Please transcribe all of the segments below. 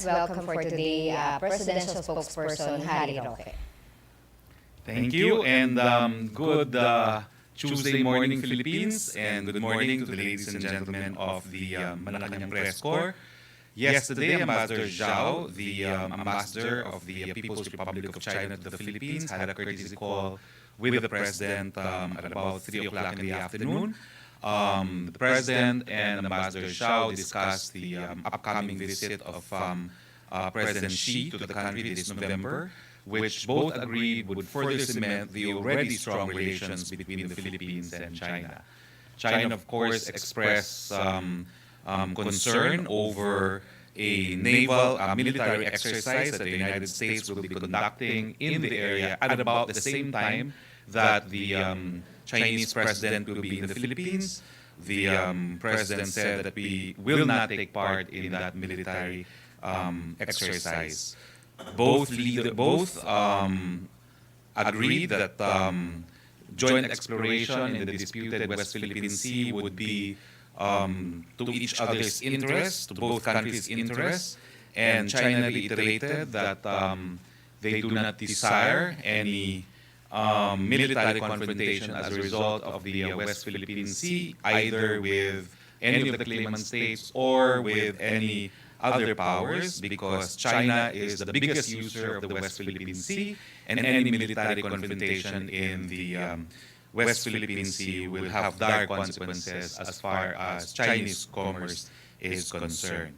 let's welcome for today Presidential Spokesperson Harry Roque. Thank you, and good Tuesday morning, Philippines, and good morning to the ladies and gentlemen of the Malacanang Press Corps. Yesterday, Ambassador Zhao, the ambassador of the People's Republic of China to the Philippines, had a courtesy call with the President at about 3 o'clock in the afternoon. The President and Ambassador Zhao discussed the upcoming visit of President Xi to the country this November, which both agreed would further cement the already strong relations between the Philippines and China. China, of course, expressed concern over a naval military exercise that the United States will be conducting in the area at about the same time that the Chinese president will be in the Philippines. The president said that we will not take part in that military exercise. Both agreed that joint exploration in the disputed West Philippine Sea would be to each other's interests, to both countries' interests, and China reiterated that they do not desire any military confrontation as a result of the West Philippine Sea, either with any of the claimant states or with any other powers, because China is the biggest user of the West Philippine Sea, and any military confrontation in the West Philippine Sea will have dire consequences as far as Chinese commerce is concerned.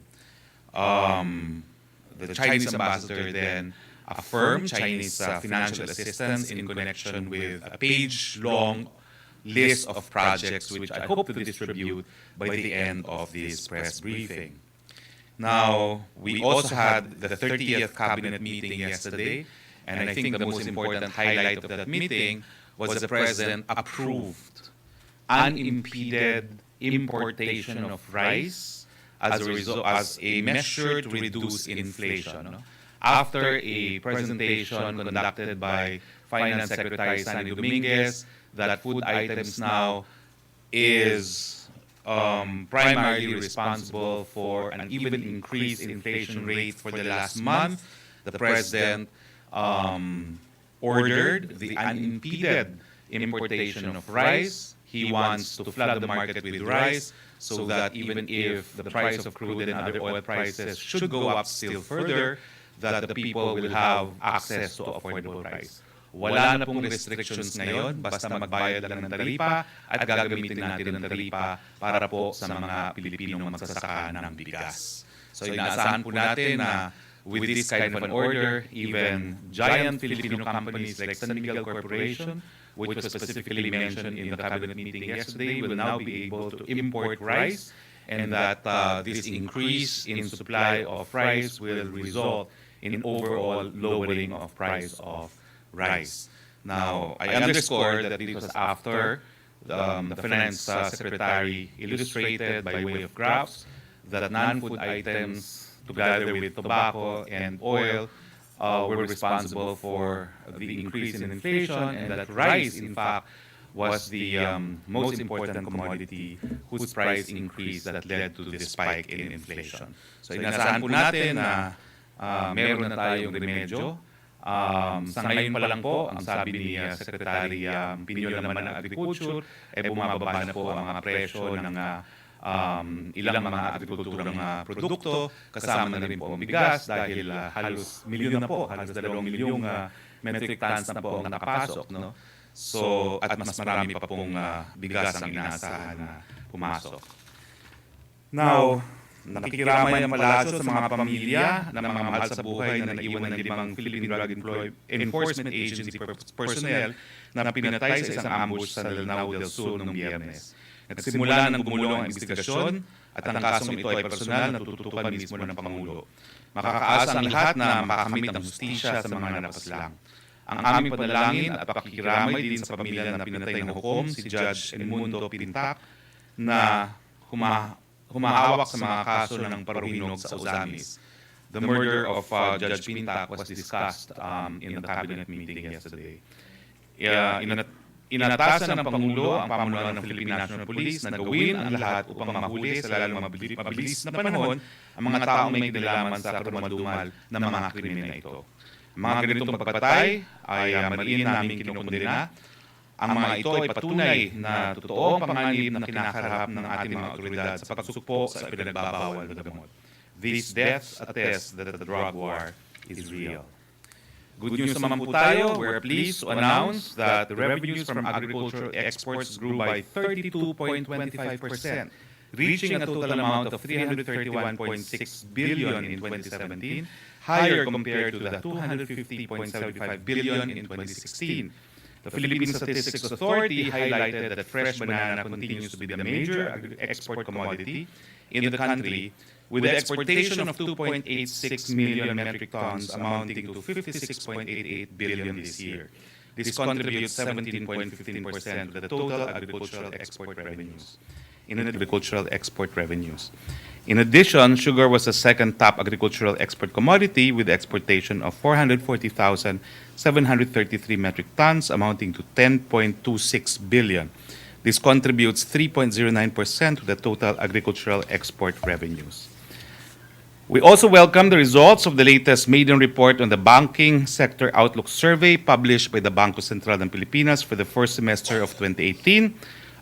The Chinese ambassador then affirmed Chinese financial assistance in connection with a page-long list of projects which I hope to distribute by the end of this press briefing. Now, we also had the 30th cabinet meeting yesterday, and I think the most important highlight of that meeting was the President approved unimpeded importation of rice as a measure to reduce inflation. No? After a presentation conducted by Finance Secretary Sandy Dominguez that food items now is primarily responsible for an even increased inflation rate for the last month, the President ordered the unimpeded importation of rice. He wants to flood the market with rice so that even if the price of crude and other oil prices should go up still further, that the people will have access to affordable rice. Wala na pong restrictions ngayon, basta magbayad lang ng taripa at gagamitin natin ang taripa para po sa mga Pilipinong magsasaka ng bigas. So inaasahan po natin na with this kind of an order, even giant Filipino companies like San Miguel Corporation, which was specifically mentioned in the cabinet meeting yesterday, will now be able to import rice, and that this increase in supply of rice will result in overall lowering of price of rice. Now, I underscore that this was after the Finance Secretary illustrated by way of graphs that non-food items, together with tobacco and oil, were responsible for the increase in inflation, and that rice, in fact, was the most important commodity whose price increase that led to the spike in inflation. So inasahan po natin na meron na tayong remedyo. Sa ngayon pa lang po, ang sabi ni Secretary Pinyo naman ng Agriculture, bumababa na po ang mga presyo ng ilang mga agrikulturang produkto, kasama na rin po ang bigas dahil halos milyon na po, halos 2 milyong metric tons na po ang nakapasok. No? So, at mas marami pa pong bigas ang inaasahan na pumasok. Now, nakikiramay ang palasyo sa mga pamilya na mga mahal sa buhay na naiwan ng 5 Philippine Drug Enforcement Agency personnel na pinatay sa isang ambush sa Lanao del Sur noong Biyernes. Nagsimula ng gumulong ang investigasyon at ang kasong ito ay personal na tututukan mismo ng Pangulo. Makakaasa ang lahat na makakamit ang hustisya sa mga napaslang. Ang aming panalangin at pakikiramay din sa pamilya na pinatay ng hukom si Judge Edmundo Pintac na humahawak sa mga kaso ng paruhinog sa Ozamis. The murder of Judge Pintac was discussed in the cabinet meeting yesterday. Inatasan ng Pangulo ang pamunuan ng Philippine National Police na gawin ang lahat upang mahuli sa lalong mabilis na panahon ang mga taong may kinalaman sa karumal-dumal ng mga krimen na ito. Ang mga ganitong pagpatay ay mariin namin kinukundina. Ang mga ito ay patunay na totoo ang panganib na kinakaharap ng ating mga otoridad sa pagsukpo sa pinagbabawal na gamot. These deaths attest that the drug war is real. Good news naman po tayo. We're pleased to announce that the revenues from agricultural exports grew by 32.25%, reaching a total amount of 331.6 billion in 2017, higher compared to the 250.75 billion in 2016. The Philippine Statistics Authority highlighted that fresh banana continues to be the major export commodity in the country, with the exportation of 2.86 million metric tons amounting to 56.88 billion this year. This contributes 17.15% of the total agricultural export revenues. In addition, sugar was the second top agricultural export commodity with the exportation of 440,733 metric tons amounting to 10.26 billion. This contributes 3.09% of the total agricultural export revenues. We also welcome the results of the latest maiden report on the Banking Sector Outlook Survey published by the Bangko Sentral ng Pilipinas for the first semester of 2018.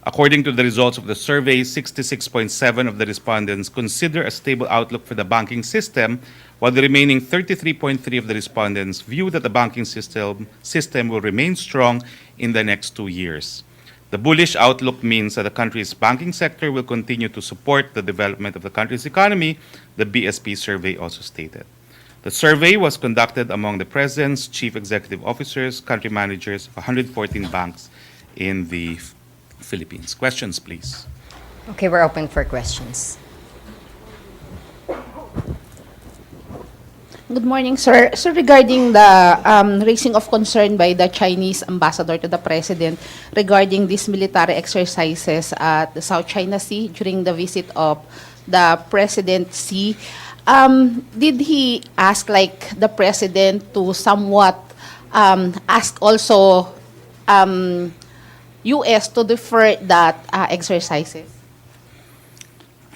According to the results of the survey, 66.7% of the respondents consider a stable outlook for the banking system, while the remaining 33.3% of the respondents view that the banking system will remain strong in the next 2 years. The bullish outlook means that the country's banking sector will continue to support the development of the country's economy, the BSP survey also stated. The survey was conducted among the presidents, chief executive officers, country managers of 114 banks in the Philippines. Questions, please. Okay, we're open for questions. Good morning, sir. So regarding the raising of concern by the Chinese ambassador to the president regarding these military exercises at the South China Sea during the visit of the presidency, did he ask like the president to somewhat ask also U.S. to defer that exercises?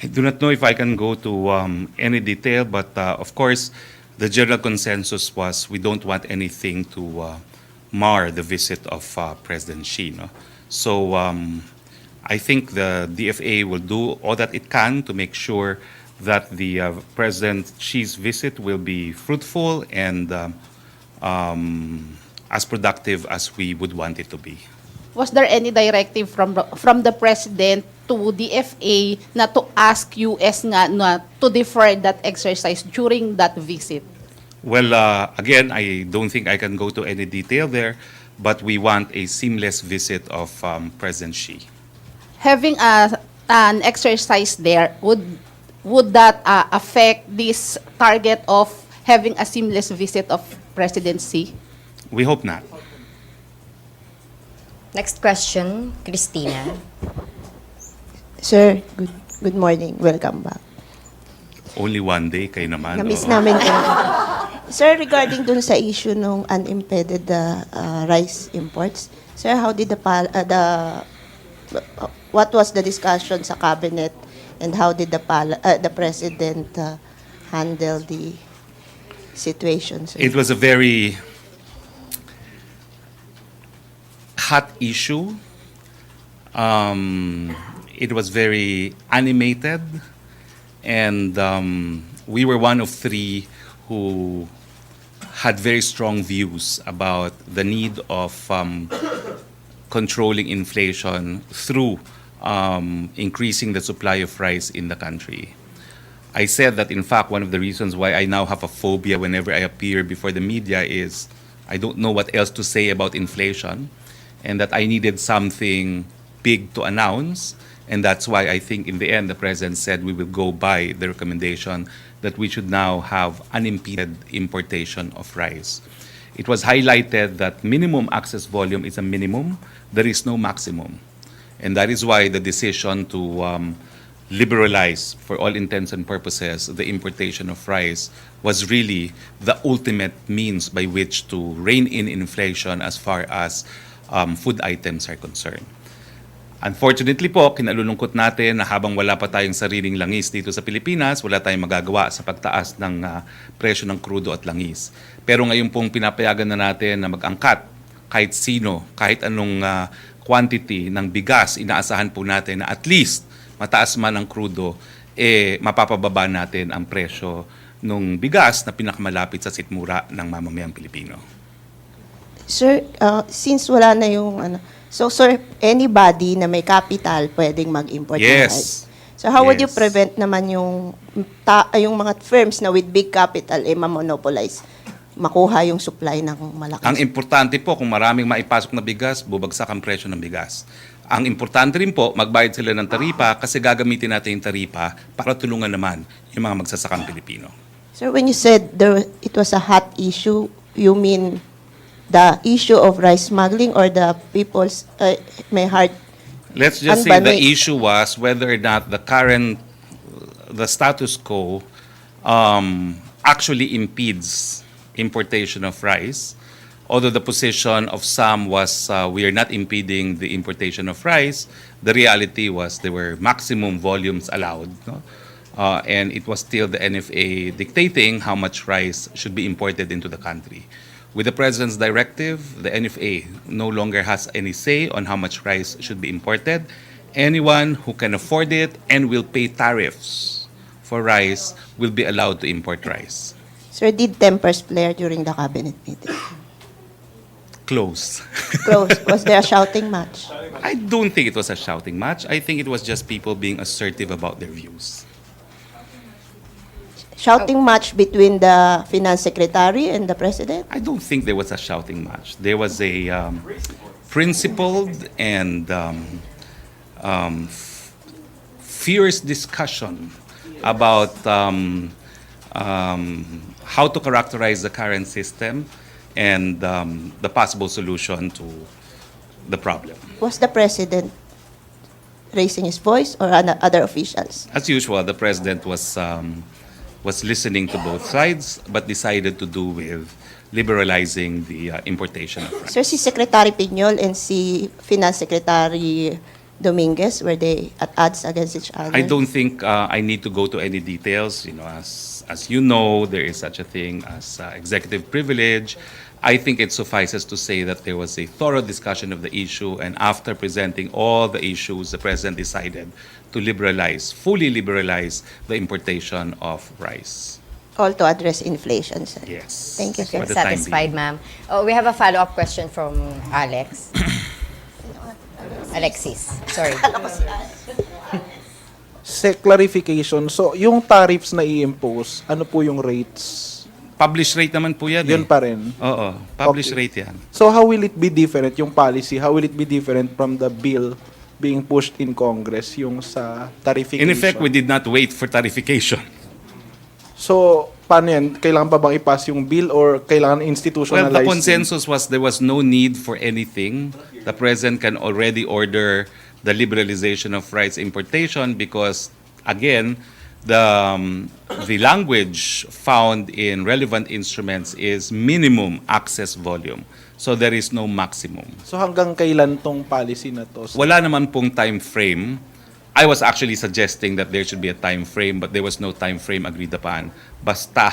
I do not know if I can go to any detail, but of course, the general consensus was we don't want anything to mar the visit of President Xi. No? So I think the DFA will do all that it can to make sure that the President Xi's visit will be fruitful and as productive as we would want it to be. Was there any directive from the president to DFA na to ask US nga na to defer that exercise during that visit? Well, again, I don't think I can go to any detail there, but we want a seamless visit of President Xi. Having an exercise there, would that affect this target of having a seamless visit of President Xi? We hope not. Next question, Christina. Sir, good morning. Welcome back. Only one day, kayo naman. Namiss oo. namin kayo. Sir, regarding dun sa issue ng unimpeded rice imports, sir, how did what was the discussion sa cabinet and how did the president handle the situation, sir? It was a very hot issue. It was very animated, and we were one of three who had very strong views about the need of controlling inflation through increasing the supply of rice in the country. I said that, in fact, one of the reasons why I now have a phobia whenever I appear before the media is I don't know what else to say about inflation, and that I needed something big to announce. And that's why I think in the end the President said we will go by the recommendation that we should now have unimpeded importation of rice. It was highlighted that minimum access volume is a minimum, there is no maximum. And that is why the decision to liberalize, for all intents and purposes, the importation of rice was really the ultimate means by which to rein in inflation as far as food items are concerned. Unfortunately po, kinalulungkot natin na habang wala pa tayong sariling langis dito sa Pilipinas, wala tayong magagawa sa pagtaas ng presyo ng krudo at langis. Pero ngayon pong pinapayagan na natin na mag-angkat kahit sino, kahit anong quantity ng bigas, inaasahan po natin na at least mataas man ang krudo, mapapababa natin ang presyo ng bigas na pinakamalapit sa sikmura ng mamamayang Pilipino. Sir, since wala na yung so sir, anybody na may capital pwedeng mag-import ng Yes. rice. So how would you Yes. prevent naman yung mga firms na with big capital ma-monopolize, makuha yung supply ng malaking Ang importante po, kung maraming maipasok na bigas, bubagsak ang presyo ng bigas. Ang importante rin po, magbayad sila ng taripa kasi gagamitin natin yung taripa para tulungan naman yung mga magsasakang Pilipino. Sir, when you said it was a hot issue, you mean the issue of rice smuggling or the people's may heart? Let's just say the issue was whether or not the status quo actually impedes importation of rice. Although the position of some was we are not impeding the importation of rice, the reality was there were maximum volumes allowed. No? And it was still the NFA dictating how much rice should be imported into the country. With the President's directive, the NFA no longer has any say on how much rice should be imported. Anyone who can afford it and will pay tariffs for rice will be allowed to import rice. Sir, did tempers flare during the cabinet meeting? Close. Close. Was there a shouting match? I don't think it was a shouting match. I think it was just people being assertive about their views. Shouting match between the finance secretary and the president? I don't think there was a shouting match. There was a principled and fierce discussion about how to characterize the current system and the possible solution to the problem. Was the president raising his voice or other officials? As usual, the president was listening to both sides, but decided to do with liberalizing the importation of rice. Sir, si Secretary Piñol and si Finance Secretary Dominguez, were they at odds against each other? I don't think I need to go to any details. You know, as you know, there is such a thing as executive privilege. I think it suffices to say that there was a thorough discussion of the issue, and after presenting all the issues, the president decided to fully liberalize the importation of rice. All to address inflation, sir. Yes. Thank you, sir. For the time Satisfied, being. ma'am. Oh, we have a follow-up question from Alex. Alexis, sorry. Clarification. So, yung tariffs na i-impose, ano po yung rates? Published rate naman po yan. Yun pa rin. Oo, published Okay. rate yan. So, how will it be different, yung policy? How will it be different from the bill being pushed in Congress, yung sa tarification? In effect, we did not wait for tarification. So, paano yan? Kailangan pa bang i-pass yung bill or kailangan Well, institutionalize? the consensus was there was no need for anything. The President can already order the liberalization of rice importation because, again, the language found in relevant instruments is minimum access volume. So there is no maximum. So, hanggang kailan tong policy na to? Wala naman pong time frame. I was actually suggesting that there should be a time frame, but there was no time frame agreed upon. Basta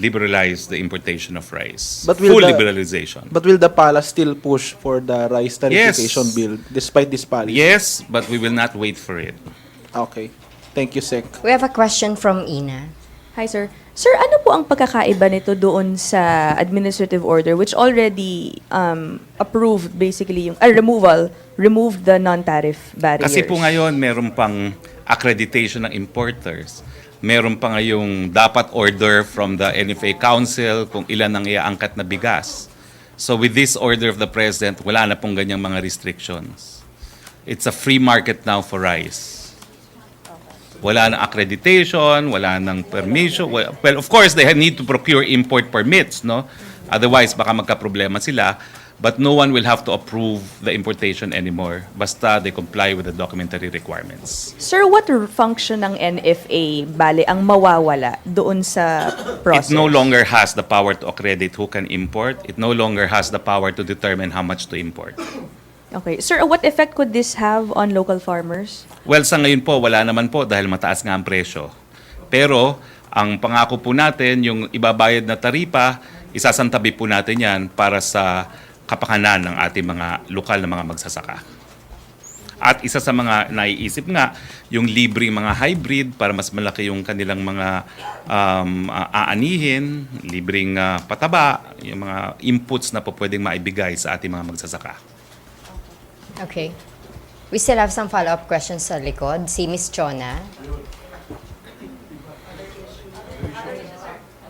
liberalize the importation of rice. But will Full the- liberalization. But will the palace still push for the rice tarification Yes. bill despite this policy? Yes, but we will not wait for it. Okay. Thank you, Sec. We have a question from Ina. Hi, sir. Sir, ano po ang pagkakaiba nito doon sa administrative order which already approved basically yung removed the non-tariff barriers? Kasi po ngayon, meron pang accreditation ng importers. Meron pa ngayong dapat order from the NFA Council kung ilan ang iaangkat na bigas. So with this order of the President, wala na pong ganyang mga restrictions. It's a free market now for rice. Wala nang accreditation, wala nang permission. Well, of course, they need to procure import permits, no? Otherwise, baka magka-problema sila. but no one will have to approve the importation anymore basta they comply with the documentary requirements. Sir, what function ng NFA, bale, ang mawawala doon sa process? It no longer has the power to accredit who can import. It no longer has the power to determine how much to import. Okay. Sir, what effect could this have on local farmers? Well, sa ngayon po, wala naman po dahil mataas nga ang presyo. Pero, ang pangako po natin, yung ibabayad na taripa, isasantabi po natin yan para sa kapakanan ng ating mga lokal na mga magsasaka. At isa sa mga naiisip nga, yung libreng mga hybrid para mas malaki yung kanilang mga aanihin, libreng pataba, yung mga inputs na po pwedeng maibigay sa ating mga magsasaka. Okay. We still have some follow-up questions sa likod. Si Miss Chona.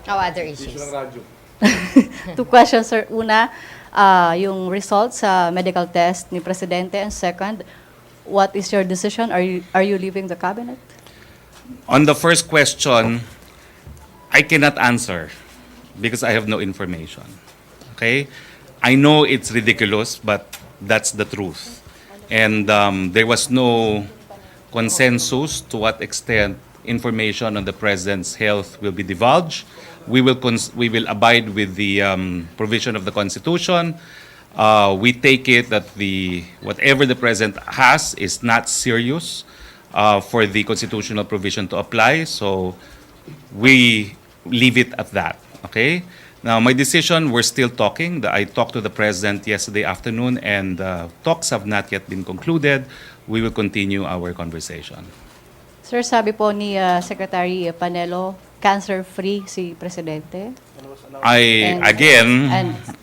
Oh, other issues. Two questions, sir. Una, yung results sa medical test ni Presidente. And second, what is your decision? Are you leaving the cabinet? On the first question, I cannot answer because I have no information. Okay? I know it's ridiculous, but that's the truth. And there was no consensus to what extent information on the president's health will be divulged. We will abide with the provision of the Constitution. We take it that whatever the president has is not serious for the constitutional provision to apply. So we leave it at that. Okay. Now, my decision, we're still talking. I talked to the president yesterday afternoon, and talks have not yet been concluded. We will continue our conversation. Sir, sabi po ni Secretary Panelo, cancer-free si Presidente.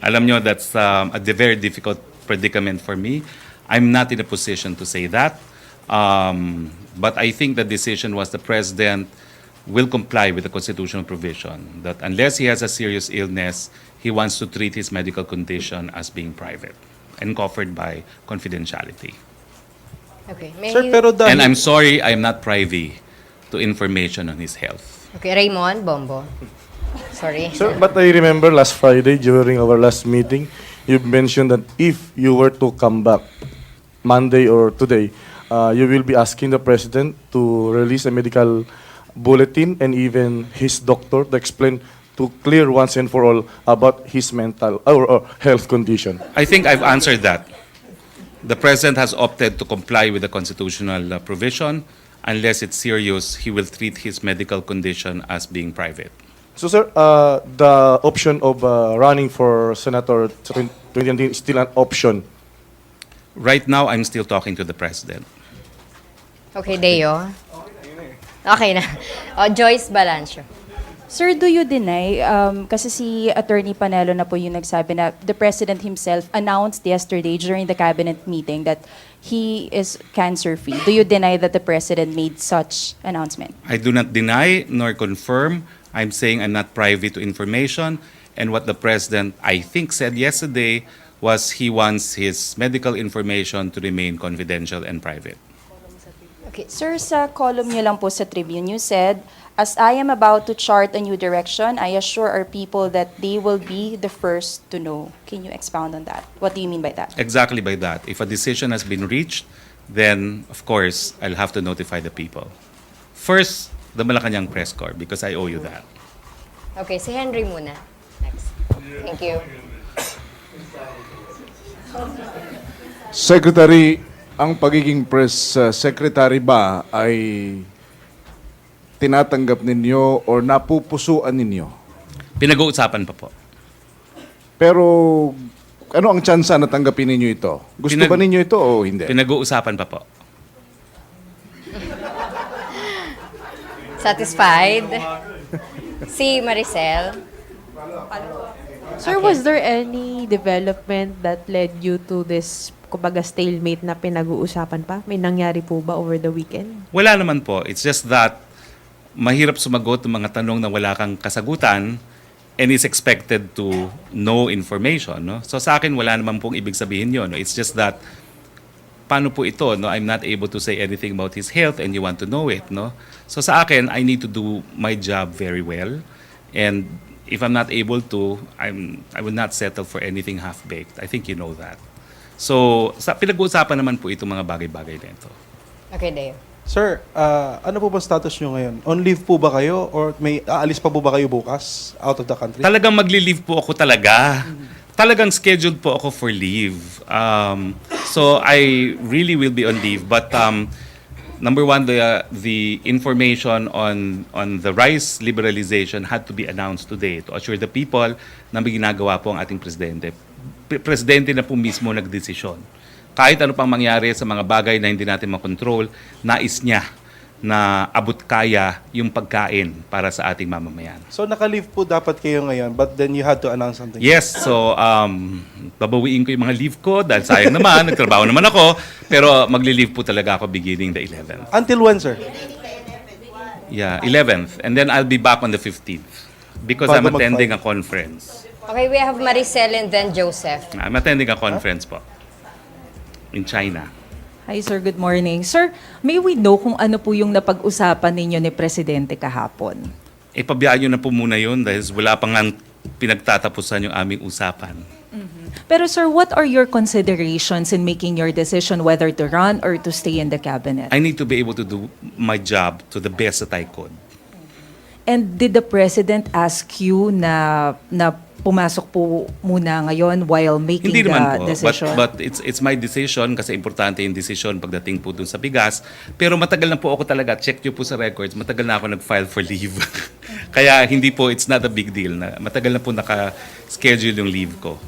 Alam nyo, that's a very difficult predicament for me. I'm not in a position to say that. But I think the decision was the president will comply with the constitutional provision that unless he has a serious illness, he wants to treat his medical condition as being private and covered by confidentiality. Okay. May Sir, you- pero dahil... And I'm sorry, I'm not privy to information on his health. Okay, Raymond, Bombo. Sorry. Sir, but I remember last Friday during our last meeting, you mentioned that if you were to come back Monday or today, you will be asking the president to release a medical bulletin and even his doctor to explain to clear once and for all about his mental or health condition. I think I've answered that. The president has opted to comply with the constitutional provision. Unless it's serious, he will treat his medical condition as being private. So, sir, the option of running for senator 2019 is still an option. Right now, I'm still talking to the president. Okay, Deo. Okay na. Joyce Balancio. Sir, do you deny, kasi si Attorney Panelo na po yung nagsabi na the President himself announced yesterday during the cabinet meeting that he is cancer-free. Do you deny that the President made such announcement? I do not deny nor confirm. I'm saying I'm not privy to information. And what the president, I think, said yesterday was he wants his medical information to remain confidential and private. Okay. Sir, sa column niyo lang po sa Tribune, you said, as I am about to chart a new direction, I assure our people that they will be the first to know. Can you expound on that? What do you mean by that? Exactly by that. If a decision has been reached, then, of course, I'll have to notify the people. First, the Malacanang Press Corps, because I owe you that. Okay, si Henry muna. Next. Thank you. Secretary, ang pagiging press secretary ba ay tinatanggap ninyo or napupusuan ninyo? Pinag-uusapan pa po. Pero ano ang tsansa na tanggapin ninyo ito? Gusto ba ninyo ito o hindi? Pinag-uusapan pa po. Satisfied? Si Maricel. Sir, was there any development that led you to this, kumbaga, stalemate na pinag-uusapan pa? May nangyari po ba over the weekend? Wala naman po. It's just that mahirap sumagot ng mga tanong na wala kang kasagutan and is expected to know information. No? So sa akin, wala naman pong ibig sabihin yun. No? It's just that, paano po ito? No? I'm not able to say anything about his health and you want to know it. No? So sa akin, I need to do my job very well. And if I'm not able to, I will not settle for anything half-baked. I think you know that. So, pinag-uusapan naman po itong mga bagay-bagay na ito. Okay, Dave. Sir, ano po ba status nyo ngayon? On leave po ba kayo or may aalis pa po ba kayo bukas out of the country? Talagang magli-leave po ako talaga. Talagang scheduled po ako for leave. So I really will be on leave. But number one, the information on the rice liberalization had to be announced today to assure the people na may ginagawa po ang ating presidente. Presidente na po mismo nagdesisyon. Kahit ano pang mangyari sa mga bagay na hindi natin makontrol, nais niya na abot kaya yung pagkain para sa ating mamamayan. So naka-leave po dapat kayo ngayon but then you had to announce something. Yes, so babawiin ko yung mga leave ko dahil sayang naman, nagtrabaho naman ako, pero magli-leave po talaga ako beginning the 11th. Until when, sir? Yeah, 11th. And then I'll be back on the 15th because Bago I'm attending a mag-file. conference. Okay, we have Maricel and then Joseph. I'm attending a conference po in China. Hi sir, good morning. Sir, may we know kung ano po yung napag-usapan ninyo ni Presidente kahapon? Ipabiyaan nyo na po muna yun dahil wala pang nga pinagtatapusan yung aming usapan. Pero sir, what are your considerations in making your decision whether to run or to stay in the cabinet? I need to be able to do my job to the best that I could. And did the President ask you na pumasok po muna ngayon while making Hindi the naman po, decision? but it's my decision kasi importante yung decision pagdating po dun sa bigas. Pero matagal na po ako talaga, check nyo po sa records, matagal na ako nag-file for leave. Kaya hindi po, it's not a big deal. Matagal na po naka-schedule yung leave ko.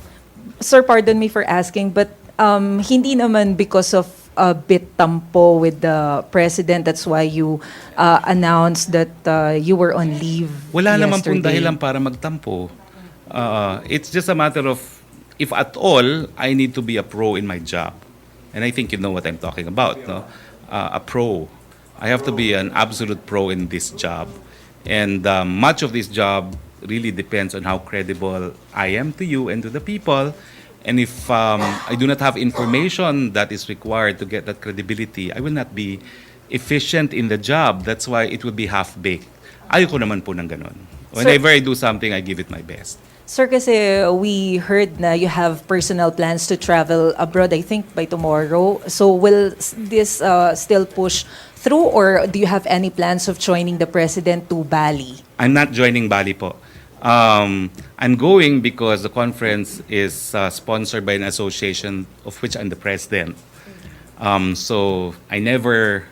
Sir, pardon me for asking, but hindi naman because of a bit tampo with the President, that's why you announced that you were on leave Wala naman pong yesterday. dahilan para magtampo. It's just a matter of, if at all, I need to be a pro in my job. And I think you know what I'm talking about, no? A pro. I have to be an absolute pro in this job. And much of this job really depends on how credible I am to you and to the people. And if I do not have information that is required to get that credibility, I will not be efficient in the job. That's why it will be half-baked. Ayoko naman po ng ganun. Whenever I do something, I give it my best. Sir, kasi we heard na you have personal plans to travel abroad, I think, by tomorrow. So will this still push through or do you have any plans of joining the President to Bali? I'm not joining Bali po. I'm going because the conference is sponsored by an association of which I'm the president. So I never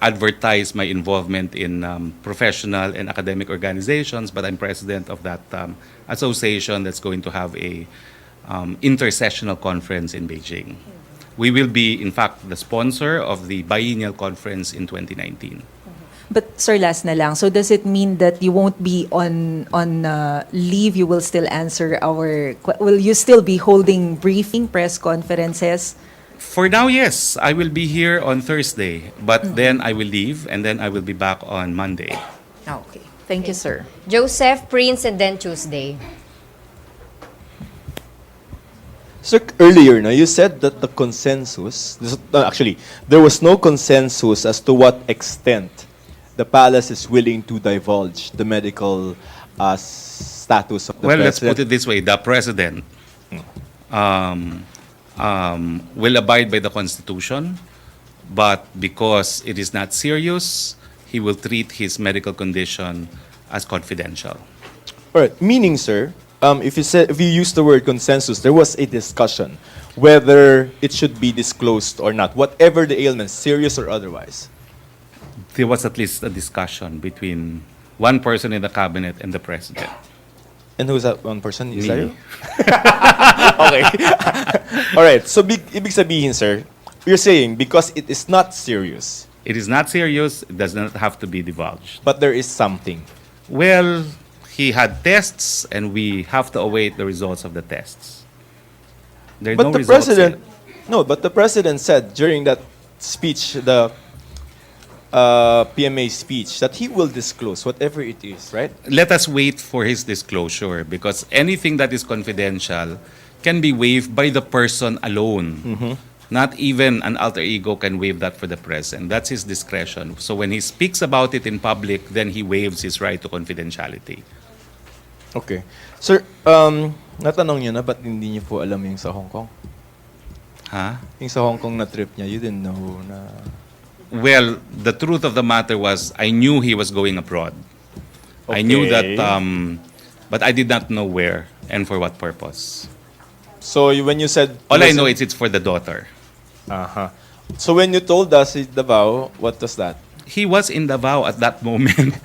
advertise my involvement in professional and academic organizations, but I'm president of that association that's going to have a intersessional conference in Beijing. We will be, in fact, the sponsor of the biennial conference in 2019. But sir, last na lang. So does it mean that you won't be on leave? You will still answer will you still be holding briefing press conferences? For now, yes. I will be here on Thursday, but then I will leave and then I will be back on Monday. Okay. Thank you, sir. Joseph, Prince, and then Tuesday. Sir, earlier, no, you said that the consensus, actually, there was no consensus as to what extent the palace is willing to divulge the medical status of the Well, president. let's put it this way. The president will abide by the Constitution, but because it is not serious, he will treat his medical condition as confidential. All right, meaning, sir, if you use the word consensus, there was a discussion whether it should be disclosed or not, whatever the ailment, serious or otherwise. There was at least a discussion between one person in the cabinet and the president. And who's that one person? Is Me. that you? Okay. All right. So, ibig sabihin, sir, you're saying because it is not serious, It is not serious. It does not have to be divulged. but there is something. Well, he had tests, and we have to await the results of the tests. There are But no the results president, yet. no, but the president said during that speech, the PMA speech, that he will disclose whatever it is, right? Let us wait for his disclosure because anything that is confidential can be waived by the person alone. Not even an alter ego can waive that for the president. That's his discretion. So when he speaks about it in public, then he waives his right to confidentiality. Okay. Sir, natanong niyo na, ba't hindi niyo po alam yung sa Hong Kong? Huh? Yung sa Hong Kong na trip niya, you didn't know na... Well, the truth of the matter was I knew he was going abroad. I knew that, Okay. but I did not know where and for what purpose. So, when you said... All I know is it's for the daughter. Uh-huh. So, when you told us it's Davao, what was that? He was in Davao at that moment.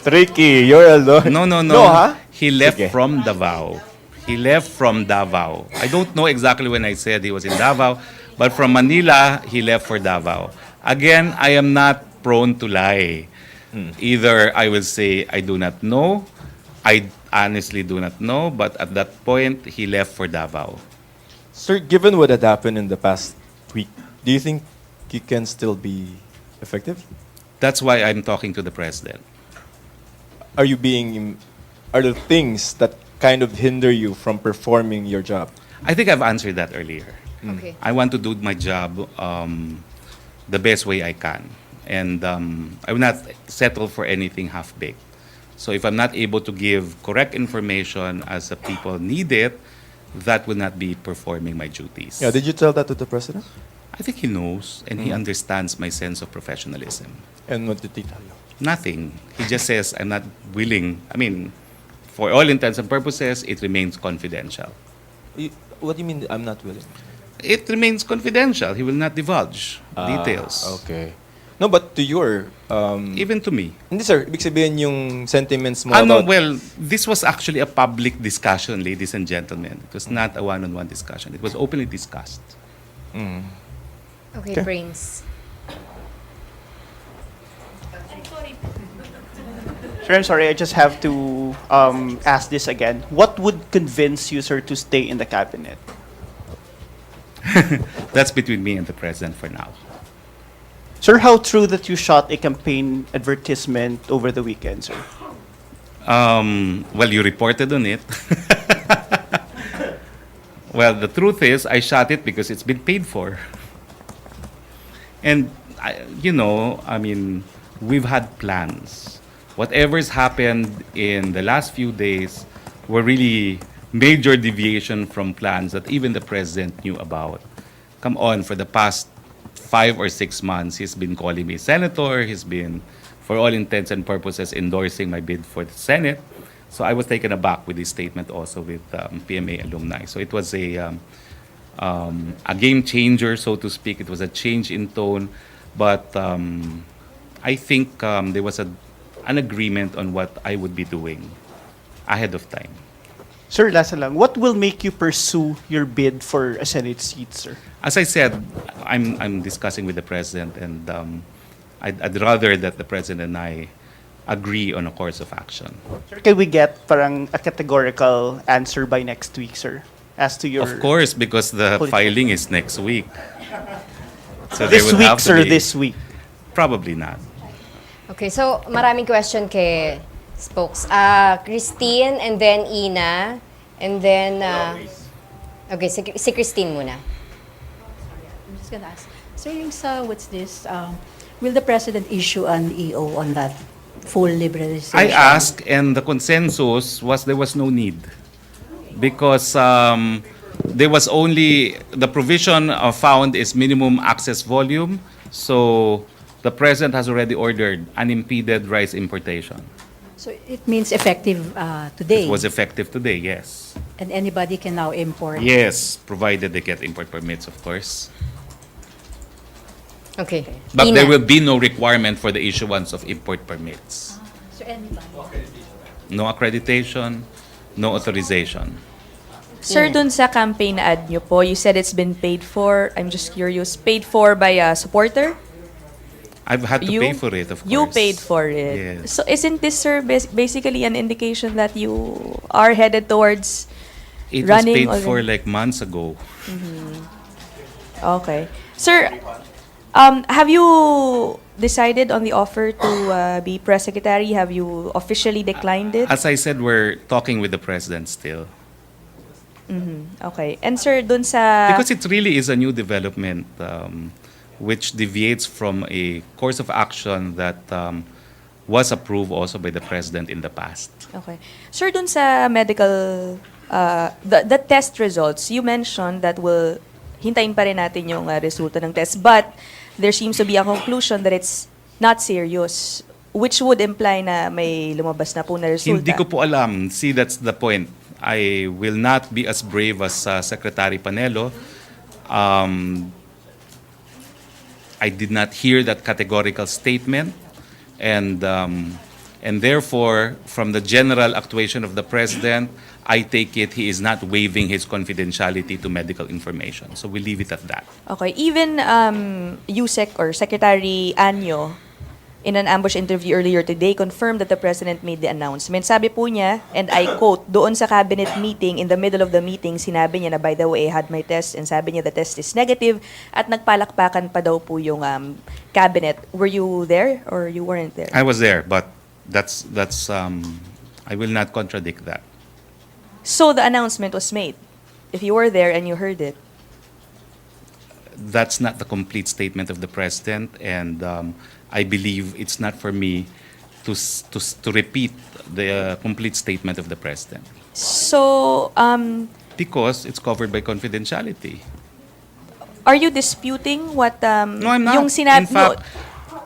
Tricky, you're alone. No, no, no. No, ha? He left Sige. from Davao. He left from Davao. I don't know exactly when I said he was in Davao, but from Manila, he left for Davao. Again, I am not prone to lie. Either I will say I do not know, I honestly do not know, but at that point, he left for Davao. Sir, given what had happened in the past week, do you think you can still be effective? That's why I'm talking to the president. Are there things that kind of hinder you from performing your job? I think I've answered that earlier. Okay. I want to do my job the best way I can. And I will not settle for anything half-baked. So if I'm not able to give correct information as the people need it, that will not be performing my duties. Yeah, did you tell that to the president? I think he knows and he understands my sense of professionalism. And what did he tell you? Nothing. He just says, I'm not willing. I mean, for all intents and purposes, it remains confidential. What do you mean I'm not willing? It remains confidential. He will not divulge details. Okay. No, but to your... Even to me. Hindi sir, ibig sabihin yung sentiments mo No, about... well, this was actually a public discussion, ladies and gentlemen. It was not a one-on-one discussion. It was openly discussed. Okay, Okay. Brains. Sir, I'm sorry, I just have to ask this again. What would convince you, sir, to stay in the cabinet? That's between me and the president for now. Sir, how true that you shot a campaign advertisement over the weekend, sir? Well, you reported on it. Well, the truth is, I shot it because it's been paid for. And, I mean, we've had plans. Whatever's happened in the last few days were really major deviation from plans that even the president knew about. Come on, for the past 5 or 6 months, he's been calling me senator. He's been, for all intents and purposes, endorsing my bid for the Senate. So I was taken aback with his statement also with PMA alumni. So it was a game changer, so to speak. It was a change in tone. But I think there was an agreement on what I would be doing ahead of time. Sir, last na lang, what will make you pursue your bid for a Senate seat, sir? As I said, I'm discussing with the president, and I'd rather that the president and I agree on a course of action. Sir, can we get parang a categorical answer by next week, sir? As to your... Of course, because the Political. filing is next week. So there This would week, have to sir, be- this week. Probably not. Okay, so maraming question kay Spokes. Christine, and then Ina, and then... okay, si Christine muna. I'm just gonna ask. Sir, yung sa what's this? Will the president issue an EO on that full liberalization? I asked, and the consensus was there was no need. Because there was only, the provision found is minimum access volume. So the president has already ordered unimpeded rice importation. So it means effective today. It was effective today, yes. And anybody can now import. Yes, provided they get import permits, of course. Okay. But Ina. there will be no requirement for the issuance of import permits. So anybody. No accreditation, no authorization. Sir, dun sa campaign ad nyo po, you said it's been paid for. I'm just curious, paid for by a supporter? I've had to You- pay for it, of course. You paid for it. Yes. So isn't this, sir, basically an indication that you are headed towards It was running paid already? for like months ago. Okay. Sir, have you decided on the offer to be press secretary? Have you officially declined it? As I said, we're talking with the president still. Okay. And sir, dun sa... Because it really is a new development which deviates from a course of action that was approved also by the President in the past. Okay. Sir, dun sa medical, the test results, you mentioned that hintayin pa rin natin yung resulta ng test, but there seems to be a conclusion that it's not serious, which would imply na may lumabas na po na resulta. Hindi ko po alam. See, that's the point. I will not be as brave as Secretary Panelo. I did not hear that categorical statement, and therefore, from the general actuation of the President, I take it he is not waiving his confidentiality to medical information. So we leave it at that. Okay. Even USEC or Secretary Anyo, in an ambush interview earlier today, confirmed that the President made the announcement. Sabi po niya, and I quote, doon sa cabinet meeting, in the middle of the meeting, sinabi niya na, by the way, I had my test, and sabi niya the test is negative, at nagpalakpakan pa daw po yung cabinet. Were you there or you weren't there? I was there, but that's I will not contradict that. So the announcement was made. If you were there and you heard it. That's not the complete statement of the President, and I believe it's not for me to repeat the complete statement of the President. So, Because it's covered by confidentiality. are you disputing what No, I'm not. yung In fact,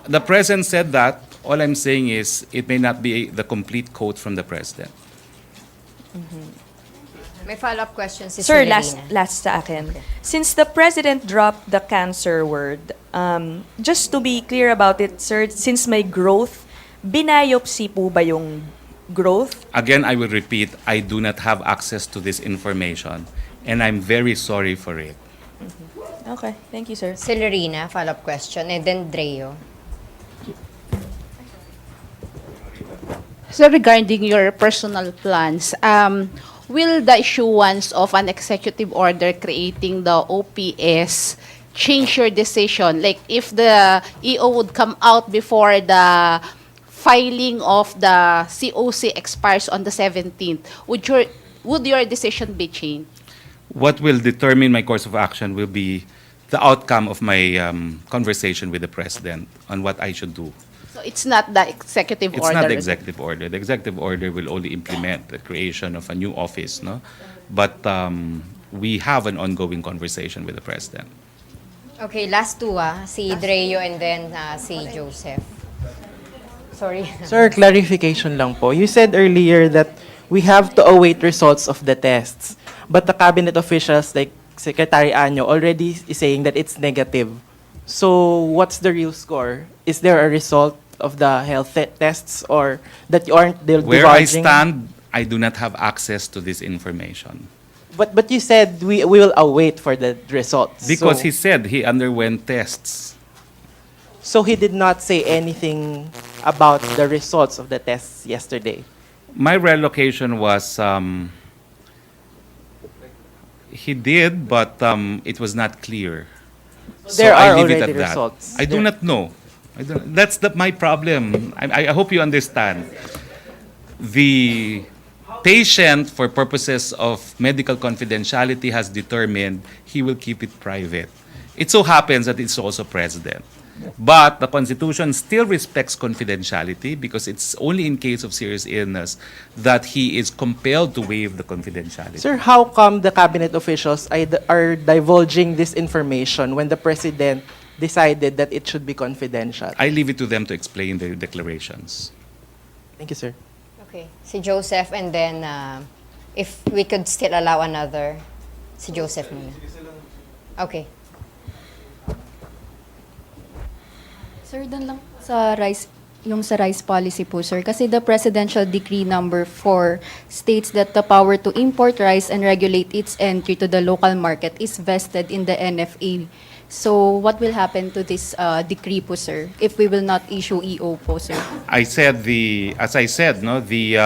the President said that. All I'm saying is it may not be the complete quote from the President. May follow-up question si Sir, Severina. last sa akin. Since the President dropped the cancer word, just to be clear about it, sir, since may growth, binayopsy po ba yung growth? Again, I will repeat, I do not have access to this information, and I'm very sorry for it. Okay, thank you, sir. Severina, follow-up question. And then Dreo. So regarding your personal plans, will the issuance of an executive order creating the OPS change your decision? Like if the EO would come out before the filing of the COC expires on the 17th, would your decision be changed? What will determine my course of action will be the outcome of my conversation with the President on what I should do. So it's not the executive It's order. not the executive order. The executive order will only implement the creation of a new office, no? But we have an ongoing conversation with the President. Okay, last two si Dreo and then si Joseph. Sorry. Sir, clarification lang po. You said earlier that we have to await results of the tests. But the cabinet officials like Secretary Anyo already is saying that it's negative. So what's the real score? Is there a result of the health tests or that you aren't divulging? Where I stand, I do not have access to this information. But you said we will await for the results. Because So- he said he underwent tests. So he did not say anything about the results of the tests yesterday. My relocation was, he did, but it was not clear. There I are leave it already at that. results. I do There- not know. That's my problem. I hope you understand. The patient, for purposes of medical confidentiality, has determined he will keep it private. It so happens that it's also President. But the Constitution still respects confidentiality because it's only in case of serious illness that he is compelled to waive the confidentiality. Sir, how come the cabinet officials are divulging this information when the president decided that it should be confidential? I leave it to them to explain their declarations. Thank you, sir. Okay, si Joseph and then if we could still allow another, si Joseph muna. Okay. Sir, doon lang sa rice policy po, sir. Kasi the Presidential Decree number 4 states that the power to import rice and regulate its entry to the local market is vested in the NFA. So what will happen to this decree po, sir, if we will not issue EO po, sir? As I said, no, the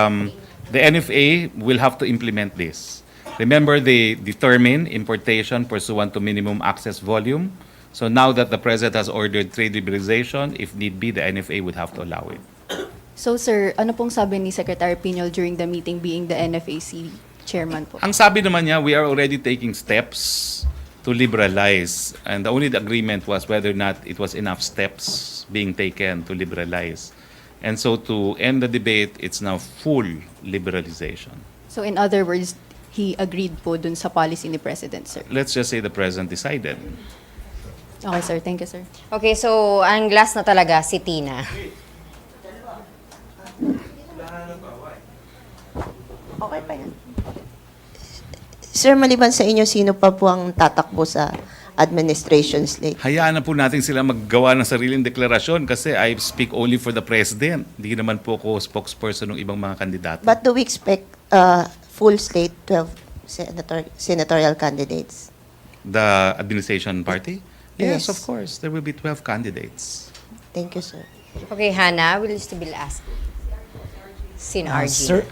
NFA will have to implement this. Remember, they determine importation pursuant to minimum access volume. So now that the President has ordered trade liberalization, if need be, the NFA would have to allow it. So, sir, ano pong sabi ni Secretary Piñol during the meeting being the NFAC chairman po? Ang sabi naman niya, we are already taking steps to liberalize. And the only agreement was whether or not it was enough steps being taken to liberalize. And so to end the debate, it's now full liberalization. So in other words, he agreed po dun sa policy ni President, sir. Let's just say the President decided. Okay, sir. Thank you, sir. Okay, so ang last na talaga, si Tina. Okay pa yan. Sir, maliban sa inyo, sino pa po ang tatakbo sa administration slate? Hayaan na po natin sila maggawa ng sariling deklarasyon kasi I speak only for the President. Hindi naman po ako spokesperson ng ibang mga kandidato. But do we expect full slate, 12 senatorial candidates? The administration party? Yes, Yes. of course. There will be 12 candidates. Thank you, sir. Okay, Hannah, will you still be last? Sino RG? Sir,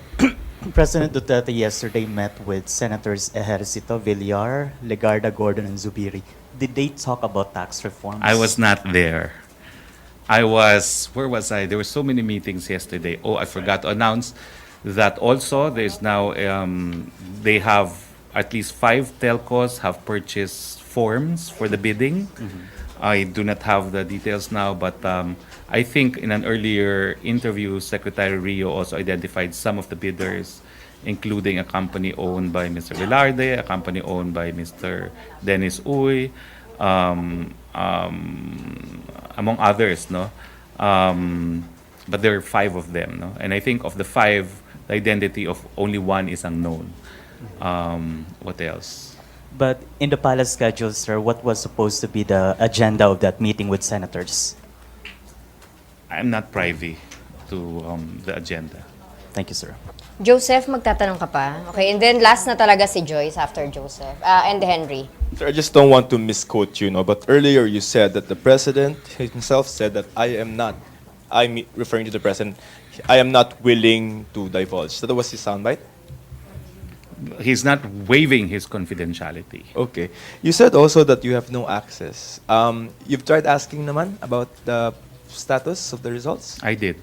President Duterte yesterday met with Senators Ejercito, Villar, Legarda, Gordon, and Zubiri. Did they talk about tax reforms? I was not there. Where was I? There were so many meetings yesterday. Oh, I forgot to announce that also there's now, they have at least 5 telcos have purchased forms for the bidding. I do not have the details now, but I think in an earlier interview, Secretary Rio also identified some of the bidders, including a company owned by Mr. Velarde, a company owned by Mr. Dennis Uy, among others, no? But there are 5 of them, no? And I think of the 5, the identity of only one is unknown. What else? But in the palace schedule, sir, what was supposed to be the agenda of that meeting with senators? I'm not privy to the agenda. Thank you, sir. Joseph, magtatanong ka pa? Okay, and then last na talaga si Joyce after Joseph. And Henry. Sir, I just don't want to misquote you, no, but earlier you said that the President himself said that I'm referring to the President, I am not willing to divulge. So that was his soundbite? He's not waiving his confidentiality. Okay. You said also that you have no access. You've tried asking naman about the status of the results? I did.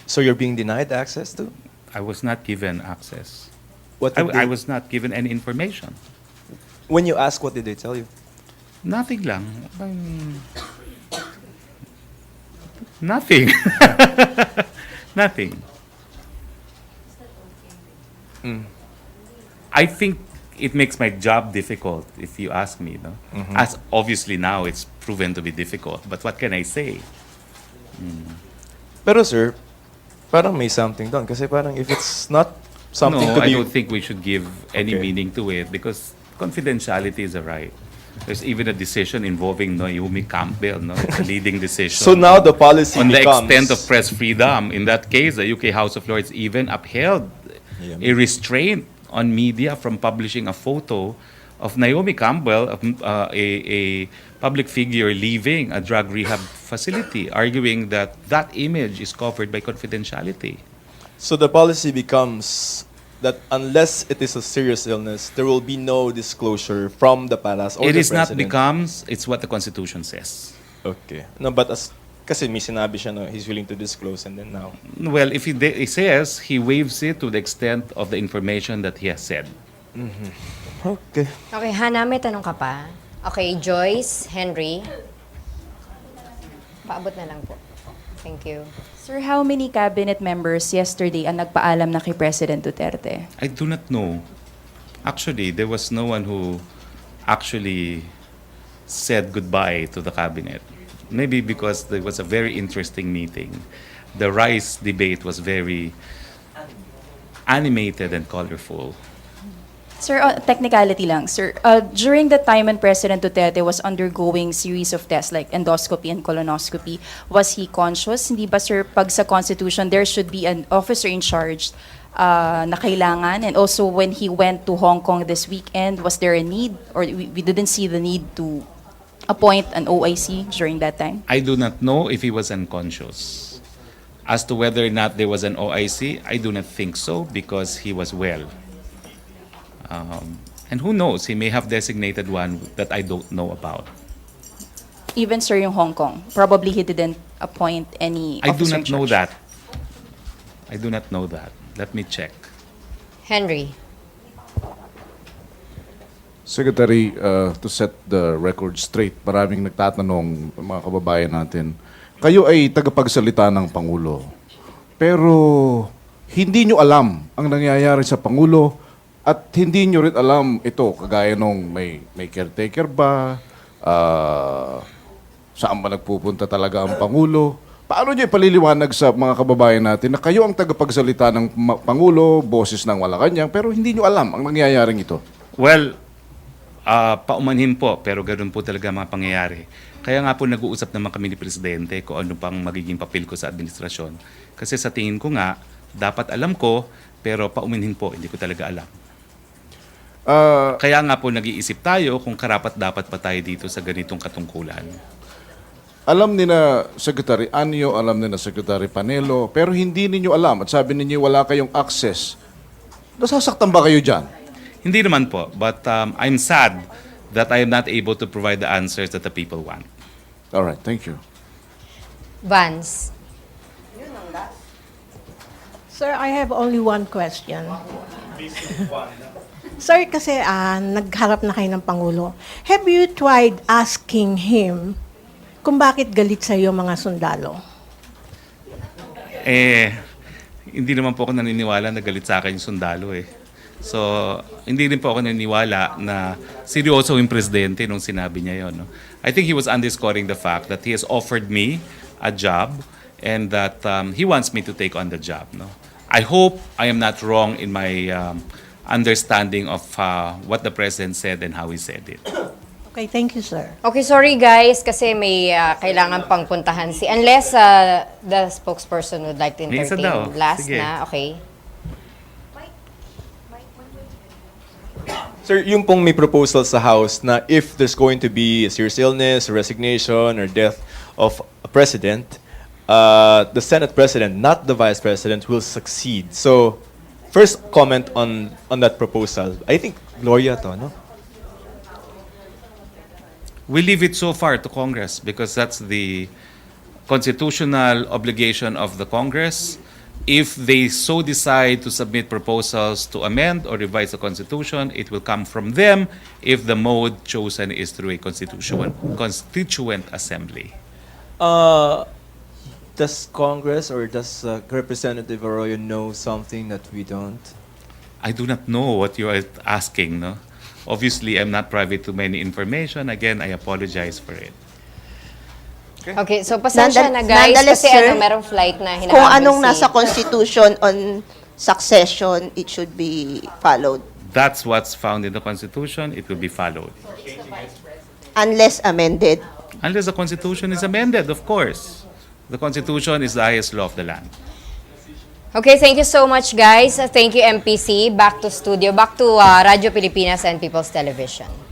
So you're being denied access to? I was not given access. What did I they- was not given any information. When you ask, what did they tell you? Nothing lang. Nothing. Nothing. I think it makes my job difficult, if you ask me. No? As obviously now it's proven to be difficult, but what can I say? Pero sir, parang may something doon. Kasi parang if it's not something No, to I be... don't think we should give any Okay. meaning to it because confidentiality is a right. There's even a decision involving Naomi Campbell, no? It's a leading decision. So now the policy on the becomes... extent of press freedom. In that case, the UK House of Lords even upheld a restraint on media from publishing a photo of Naomi Campbell, a public figure leaving a drug rehab facility, arguing that that image is covered by confidentiality. So the policy becomes that unless it is a serious illness, there will be no disclosure from the palace or It the is not president. becomes, it's what the Constitution says. Okay. No, but kasi may sinabi siya na he's willing to disclose and then now. Well, if he says, he waives it to the extent of the information that he has said. Okay. Okay, Hannah, may tanong ka pa? Okay, Joyce, Henry. Paabot na lang po. Thank you. Sir, how many cabinet members yesterday ang nagpaalam na kay President Duterte? I do not know. Actually, there was no one who actually said goodbye to the cabinet. Maybe because there was a very interesting meeting. The rice debate was very animated and colorful. Sir, technicality lang. Sir, during the time when President Duterte was undergoing series of tests like endoscopy and colonoscopy, was he conscious? Hindi ba, sir, pag sa Constitution, there should be an officer in charge na kailangan? And also, when he went to Hong Kong this weekend, was there a need? Or we didn't see the need to appoint an OIC during that time? I do not know if he was unconscious. As to whether or not there was an OIC, I do not think so because he was well. And who knows, he may have designated one that I don't know about. Even, sir, yung Hong Kong, probably he didn't appoint any I do officer in not know charge. that. I do not know that. Let me check. Henry. Secretary, to set the record straight, maraming nagtatanong, mga kababayan natin, kayo ay tagapagsalita ng Pangulo. pero hindi nyo alam ang nangyayari sa Pangulo at hindi nyo rin alam ito, kagaya nung may caretaker ba, saan ba nagpupunta talaga ang Pangulo. Paano nyo ipaliliwanag sa mga kababayan natin na kayo ang tagapagsalita ng Pangulo, boses ng Malacanang, pero hindi nyo alam ang nangyayaring ito? Well, paumanhin po, pero ganoon po talaga mga pangyayari. Kaya nga po nag-uusap naman kami ni Presidente kung ano pang magiging papel ko sa administrasyon. Kasi sa tingin ko nga, dapat alam ko, pero paumanhin po, hindi ko talaga alam. Kaya nga po nag-iisip tayo kung karapat-dapat pa tayo dito sa ganitong katungkulan. Alam ni na Secretary Anyo, alam ni na Secretary Panelo, pero hindi ninyo alam at sabi ninyo wala kayong access. Nasasaktan ba kayo dyan? Hindi naman po, but I'm sad that I am not able to provide the answers that the people want. All right, thank you. Vance. Sir, I have only one question. Sir, kasi nagharap na kayo ng Pangulo. Have you tried asking him kung bakit galit sa iyo mga sundalo? Hindi naman po ako naniniwala na galit sa akin yung sundalo eh. So, hindi rin po ako naniniwala na seryoso yung presidente nung sinabi niya yun. No? I think he was underscoring the fact that he has offered me a job and that he wants me to take on the job. No? I hope I am not wrong in my understanding of what the president said and how he said it. Okay, thank you, sir. Okay, sorry guys, kasi may kailangan pang puntahan unless the spokesperson would like to May isa entertain. daw. Last Sige. na, okay. Sir, yung pong may proposal sa House na if there's going to be a serious illness, or resignation, or death of a president, the Senate President, not the Vice President, will succeed. So, first comment on that proposal. I think Gloria to, no? We leave it so far to Congress because that's the constitutional obligation of the Congress. If they so decide to submit proposals to amend or revise the Constitution, it will come from them if the mode chosen is through a constituent assembly. Does Congress or does Representative Arroyo know something that we don't? I do not know what you are asking. No? Obviously, I'm not privy to many information. Again, I apologize for it. Okay, so pasensya na guys Nonetheless, kasi sir, merong flight na hinahabol Kung anong si... nasa Constitution on succession, it should be followed. That's what's found in the Constitution. It will be followed. Unless amended. Unless the Constitution is amended, of course. The Constitution is the highest law of the land. Okay, thank you so much guys. Thank you MPC. Back to studio, back to Radyo Pilipinas and People's Television.